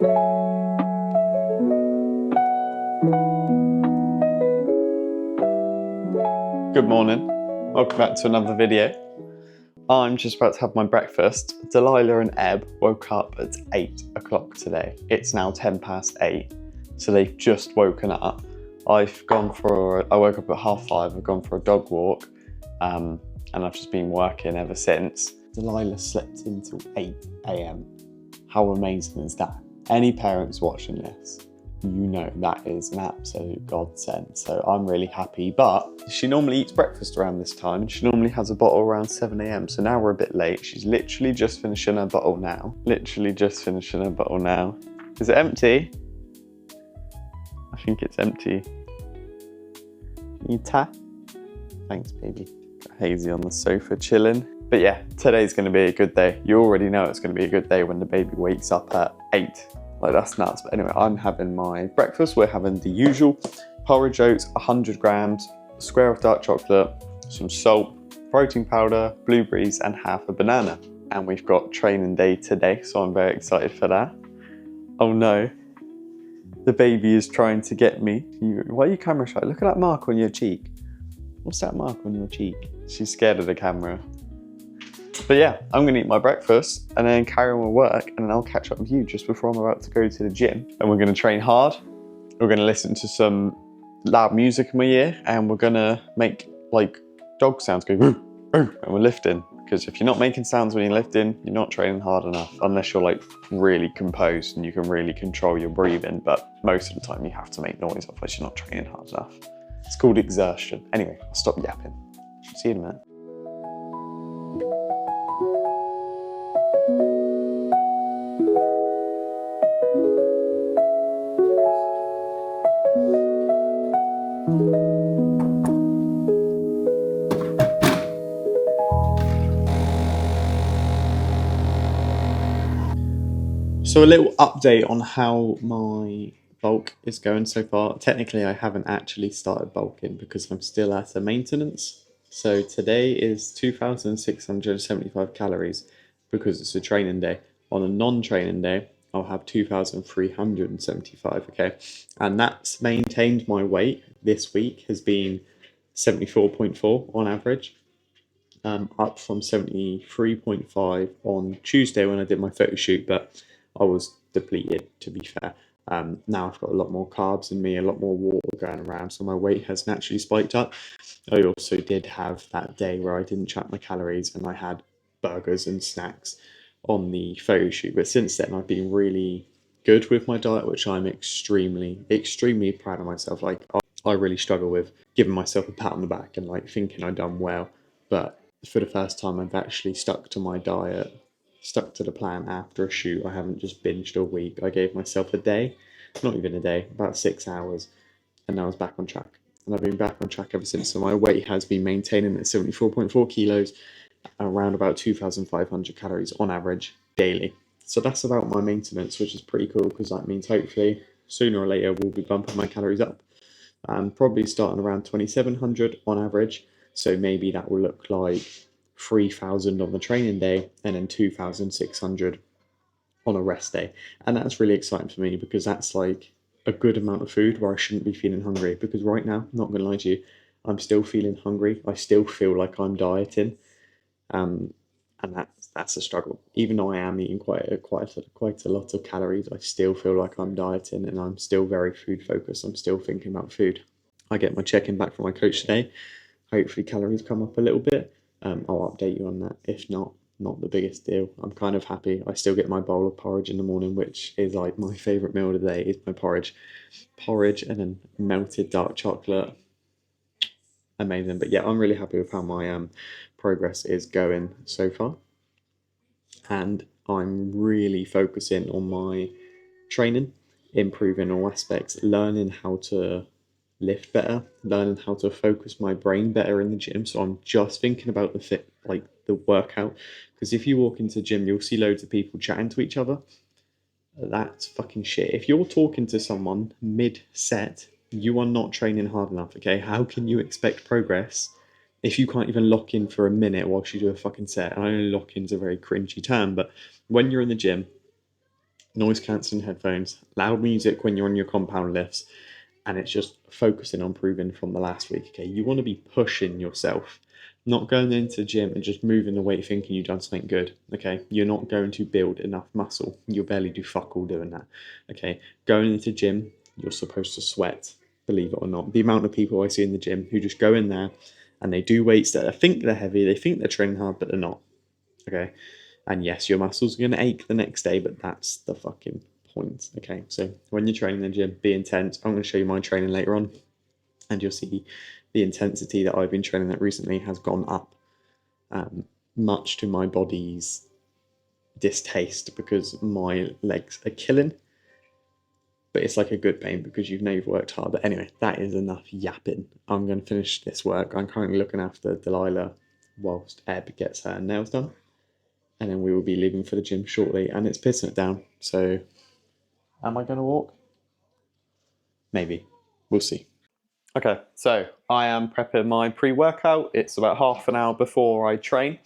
Good morning, welcome back to another video. I'm just about to have my breakfast. Delilah and Eb woke up at 8 o'clock today. It's now 8:10, so they've just woken up. I woke up at 5:30, I've gone for a dog walk, and I've just been working ever since. Delilah slept until 8 AM. How amazing is that? Any parents watching this, you know that is an absolute godsend. So I'm really happy, but she normally eats breakfast around this time and she normally has a bottle around 7 AM. So now we're a bit late. She's literally just finishing her bottle now. Is it empty? I think it's empty. You tap? Thanks, baby. Got Hazy on the sofa chilling. But yeah, today's gonna be a good day. You already know it's gonna be a good day when the baby wakes up at 8. Like, that's nuts. But anyway, I'm having my breakfast. We're having the usual porridge oats, 100 grams, a square of dark chocolate, some salt, protein powder, blueberries, and half a banana. And we've got training day today, so I'm very excited for that. Oh no, the baby is trying to get me. Why are you camera shy? Look at that mark on your cheek. What's that mark on your cheek? She's scared of the camera. But yeah, I'm gonna eat my breakfast and then carry on with work, and then I'll catch up with you just before I'm about to go to the gym. And we're gonna train hard. We're gonna listen to some loud music in my ear, and we're gonna make like dog sounds, go woo, woo, and we're lifting. Because if you're not making sounds when you're lifting, you're not training hard enough, unless you're like really composed and you can really control your breathing. But most of the time you have to make noise, otherwise you're not training hard enough. It's called exertion. Anyway, I'll stop yapping. See you in a minute. So a little update on how my bulk is going so far. Technically, I haven't actually started bulking because I'm still at a maintenance. So today is 2,675 calories because it's a training day. On a non-training day, I'll have 2,375, okay? And that's maintained my weight this week has been 74.4 on average. Up from 73.5 on Tuesday when I did my photo shoot, but I was depleted, to be fair. Now I've got a lot more carbs in me, a lot more water going around, so my weight has naturally spiked up. I also did have that day where I didn't track my calories and I had burgers and snacks on the photo shoot, but since then I've been really good with my diet, which I'm extremely proud of myself. Like, I really struggle with giving myself a pat on the back and like thinking I've done well, but for the first time I've actually stuck to my diet, stuck to the plan after a shoot. I haven't just binged all week. I gave myself a day, not even a day, about 6 hours, and I was back on track. And I've been back on track ever since. So my weight has been maintaining at 74.4 kilos, around about 2,500 calories on average daily. So that's about my maintenance, which is pretty cool because that means hopefully sooner or later we'll be bumping my calories up. Probably starting around 2,700 on average. So maybe that will look like 3,000 on the training day and then 2,600 on a rest day. And that's really exciting for me because that's like a good amount of food where I shouldn't be feeling hungry. Because right now, not gonna lie to you, I'm still feeling hungry. I still feel like I'm dieting. And that's a struggle. Even though I am eating quite a lot of calories, I still feel like I'm dieting and I'm still very food focused. I'm still thinking about food. I get my check-in back from my coach today. Hopefully calories come up a little bit. I'll update you on that. If not the biggest deal. I'm kind of happy. I still get my bowl of porridge in the morning, which is like my favourite meal of the day is my porridge. Porridge and then melted dark chocolate. Amazing. But yeah, I'm really happy with how my progress is going so far. And I'm really focusing on my training, improving all aspects, learning how to lift better, learning how to focus my brain better in the gym. So I'm just thinking about the workout, because if you walk into the gym, you'll see loads of people chatting to each other. That's fucking shit. If you're talking to someone mid-set, you are not training hard enough, okay? How can you expect progress if you can't even lock in for a minute whilst you do a fucking set? And I know lock in's a very cringy term, but when you're in the gym noise cancelling headphones, loud music when you're on your compound lifts, and it's just focusing on proving from the last week. Okay, you want to be pushing yourself, not going into the gym and just moving the weight thinking you've done something good. Okay, you're not going to build enough muscle. You'll barely do fuck all doing that. Okay, going into the gym, you're supposed to sweat, believe it or not. The amount of people I see in the gym who just go in there and they do weights that I think they're heavy, they think they're training hard, but they're not. Okay, and yes, your muscles are going to ache the next day, but that's the fucking point. Okay, so when you're training in the gym, be intense. I'm going to show you my training later on, and you'll see the intensity that I've been training at recently has gone up, much to my body's distaste, because my legs are killing. But it's like a good pain because you know you've worked hard. But anyway, that is enough yapping. I'm going to finish this work. I'm currently looking after Delilah whilst Eb gets her nails done. And then we will be leaving for the gym shortly, and it's pissing it down. So, am I going to walk? Maybe. We'll see. Okay, so I am prepping my pre-workout. It's about half an hour before I train.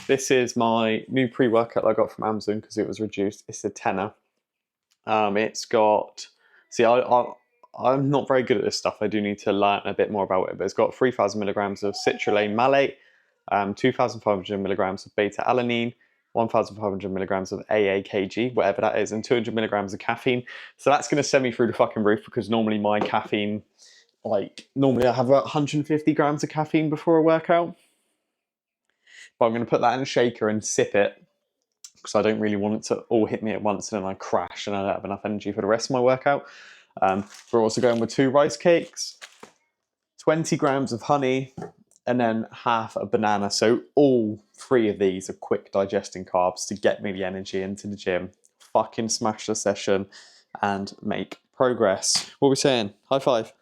This is my new pre-workout I got from Amazon because it was reduced. It's a tenner. It's got, see, I'm not very good at this stuff. I do need to learn a bit more about it, but it's got 3,000 milligrams of citrulline malate, 2,500 milligrams of beta alanine, 1,500 milligrams of AAKG, whatever that is, and 200 milligrams of caffeine. So that's going to send me through the fucking roof because normally my caffeine, normally I have about 150 grams of caffeine before a workout. But I'm going to put that in a shaker and sip it because I don't really want it to all hit me at once and then I crash and I don't have enough energy for the rest of my workout. We're also going with 2 rice cakes, 20 grams of honey, and then half a banana. So all 3 of these are quick digesting carbs to get me the energy into the gym, fucking smash the session and make progress. What are we saying? High five.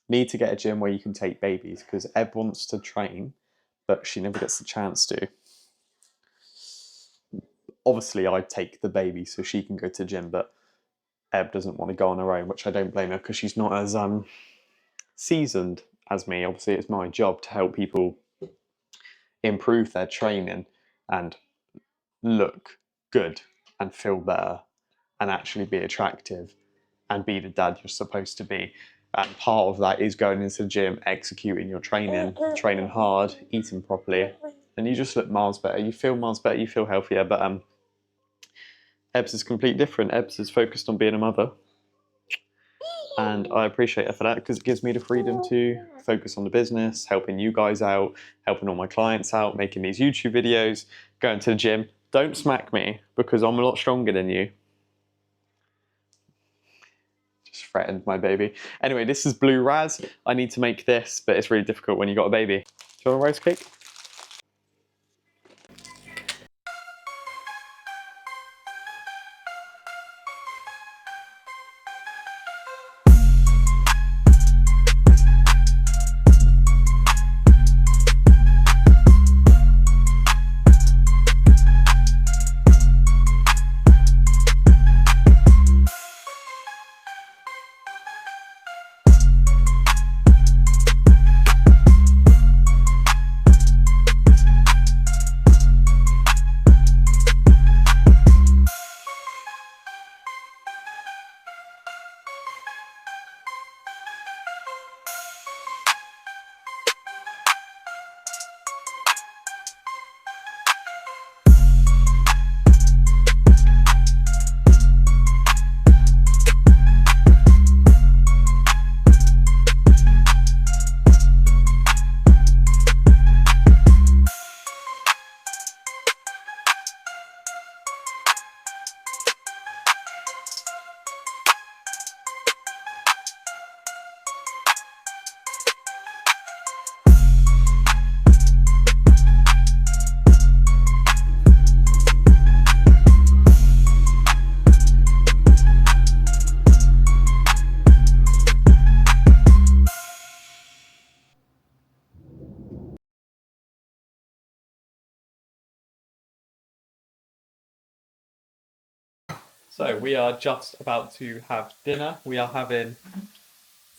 Need to get a gym where you can take babies because Eb wants to train, but she never gets the chance to. Obviously, I take the baby so she can go to the gym, but Eb doesn't want to go on her own, which I don't blame her because she's not as seasoned as me. Obviously, it's my job to help people improve their training and look good and feel better and actually be attractive and be the dad you're supposed to be. And part of that is going into the gym, executing your training, training hard, eating properly, and you just look miles better. You feel miles better, you feel healthier, but Ebbs is completely different. Ebbs is focused on being a mother. And I appreciate her for that because it gives me the freedom to focus on the business, helping you guys out, helping all my clients out, making these YouTube videos, going to the gym. Don't smack me because I'm a lot stronger than you. Just threatened my baby. Anyway, this is Blue Raz. I need to make this, but it's really difficult when you got a baby. Do you want a rice cake? So we are just about to have dinner. We are having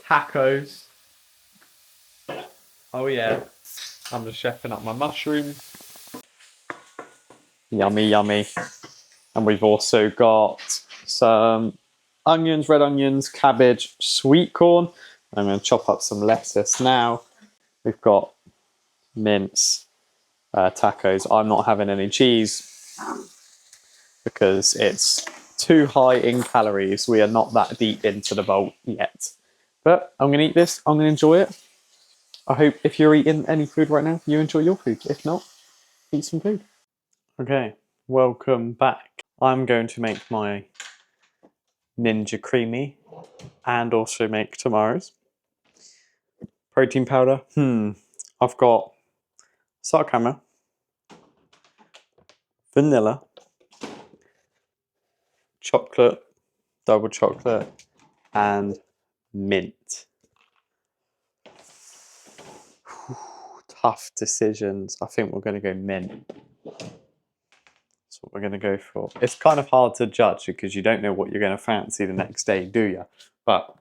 tacos. Oh yeah. I'm just chefing up my mushrooms. Yummy, yummy. And we've also got some onions, red onions, cabbage, sweet corn. I'm going to chop up some lettuce now. We've got mince, tacos. I'm not having any cheese because it's too high in calories. We are not that deep into the bulk yet. But I'm going to eat this. I'm going to enjoy it. I hope if you're eating any food right now, you enjoy your food. If not, eat some food. Okay, welcome back. I'm going to make my Ninja Creami and also make tomorrow's. Protein powder. I've got sarcama, vanilla, chocolate, double chocolate, and mint. Tough decisions. I think we're going to go mint. That's what we're going to go for. It's kind of hard to judge because you don't know what you're going to fancy the next day, do you? But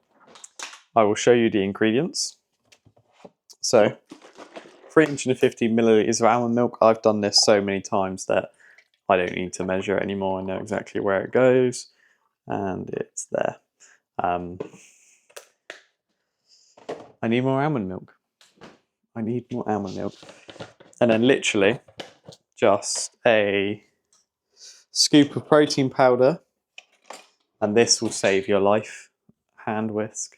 I will show you the ingredients. So 350 milliliters of almond milk. I've done this so many times that I don't need to measure it anymore. I know exactly where it goes, and it's there. I need more almond milk. I need more almond milk. And then literally just a scoop of protein powder, and this will save your life. Hand whisk.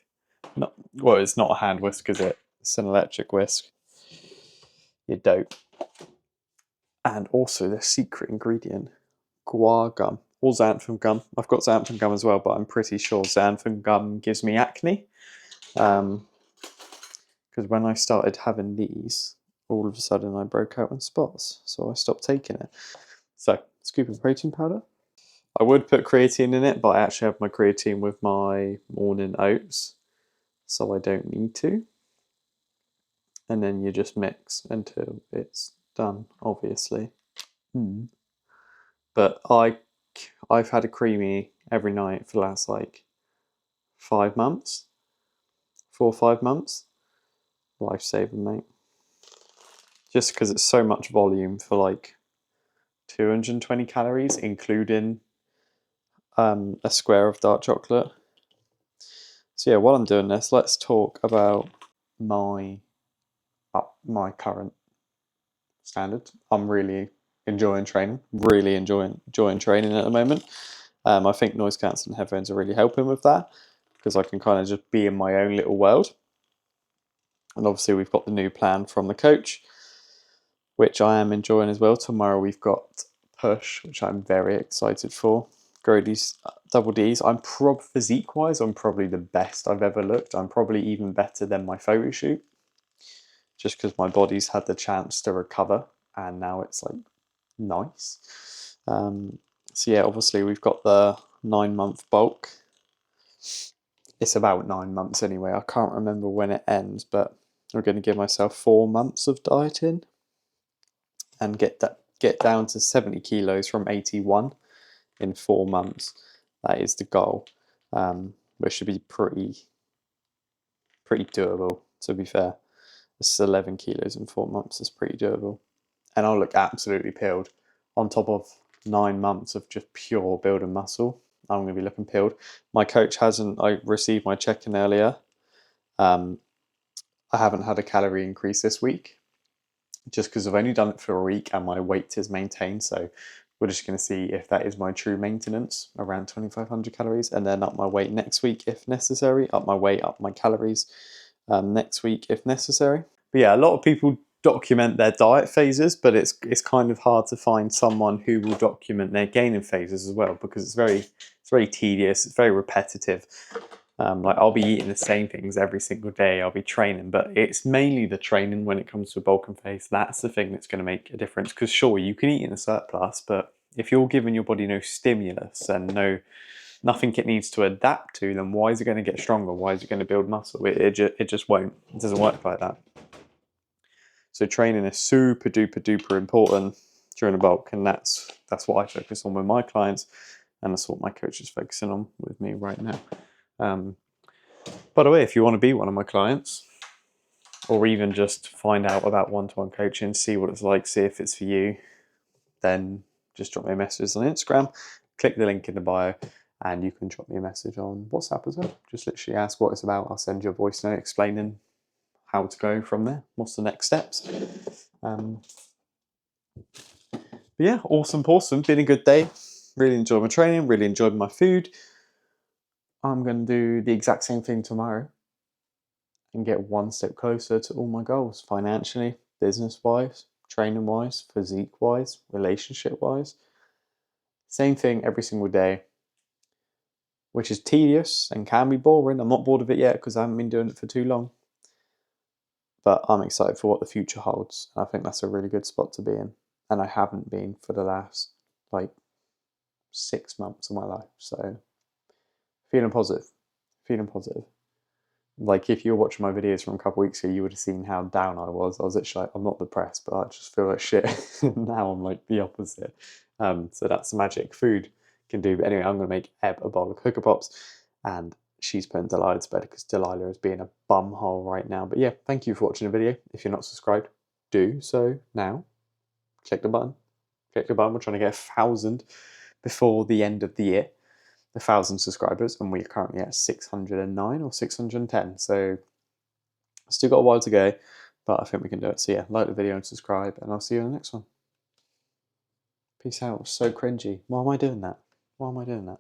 No, well, it's not a hand whisk, is it? It's an electric whisk. You dope. And also the secret ingredient, guar gum or xanthan gum. I've got xanthan gum as well, but I'm pretty sure xanthan gum gives me acne. Because when I started having these, all of a sudden I broke out in spots, so I stopped taking it. So, scoop of protein powder. I would put creatine in it, but I actually have my creatine with my morning oats, so I don't need to. And then you just mix until it's done, obviously. But I've had a creamy every night for the last like 5 months, 4 or 5 months. Lifesaver, mate. Just because it's so much volume for like 220 calories, including a square of dark chocolate. So yeah, while I'm doing this, let's talk about my current standard. I'm really enjoying training. Really enjoying training at the moment. I think noise cancelling headphones are really helping with that because I can kind of just be in my own little world. And obviously we've got the new plan from the coach, which I am enjoying as well. Tomorrow we've got push, which I'm very excited for. Grow these double Ds. Physique wise, I'm probably the best I've ever looked. I'm probably even better than my photo shoot, just because my body's had the chance to recover and now it's like nice. So yeah, obviously we've got the 9-month bulk. It's about 9 months anyway. I can't remember when it ends, but I'm going to give myself 4 months of dieting and get down to 70 kilos from 81 in 4 months. That is the goal, which should be pretty doable, to be fair. It's 11 kilos in 4 months. It's pretty doable. And I'll look absolutely peeled on top of 9 months of just pure building muscle. I'm going to be looking peeled. My coach hasn't. I received my check-in earlier. I haven't had a calorie increase this week, just because I've only done it for a week and my weight is maintained. So we're just going to see if that is my true maintenance, around 2,500 calories, and then up my weight next week if necessary. Up my weight, up my calories next week if necessary. But yeah, a lot of people document their diet phases, but it's kind of hard to find someone who will document their gaining phases as well, because it's very tedious, it's very repetitive. Like I'll be eating the same things every single day, I'll be training, but it's mainly the training when it comes to a bulking phase. That's the thing that's going to make a difference, because sure, you can eat in a surplus, but if you're giving your body no stimulus and nothing it needs to adapt to, then why is it going to get stronger? Why is it going to build muscle? It just won't. It doesn't work like that. So training is super duper important during a bulk, and that's what I focus on with my clients, and that's what my coach is focusing on with me right now. By the way, if you want to be one of my clients, or even just find out about one-to-one coaching, see what it's like, see if it's for you, then just drop me a message on Instagram, click the link in the bio and you can drop me a message on WhatsApp as well. Just literally ask what it's about. I'll send you a voice note explaining how to go from there. What's the next steps? But yeah, awesome. Been a good day. Really enjoyed my training, really enjoyed my food. I'm going to do the exact same thing tomorrow and get one step closer to all my goals, financially, business-wise, training-wise, physique-wise, relationship-wise. Same thing every single day, which is tedious and can be boring. I'm not bored of it yet because I haven't been doing it for too long. But I'm excited for what the future holds. I think that's a really good spot to be in. And I haven't been for the last, 6 months of my life. So, feeling positive. Feeling positive. Like, if you were watching my videos from a couple of weeks ago, you would have seen how down I was. I was actually like, I'm not depressed, but I just feel like shit. Now I'm like the opposite. So that's the magic food can do. But anyway, I'm going to make Eb a bowl of Cocoa Pops, and she's putting Delilah to bed because Delilah is being a bumhole right now. But yeah, thank you for watching the video. If you're not subscribed, do so now. Click the button. Click the button. We're trying to get 1,000 before the end of the year. 1,000 subscribers, and we're currently at 609 or 610. So still got a while to go, but I think we can do it. So yeah, like the video and subscribe, and I'll see you in the next one. Peace out. So cringy. Why am I doing that? Why am I doing that?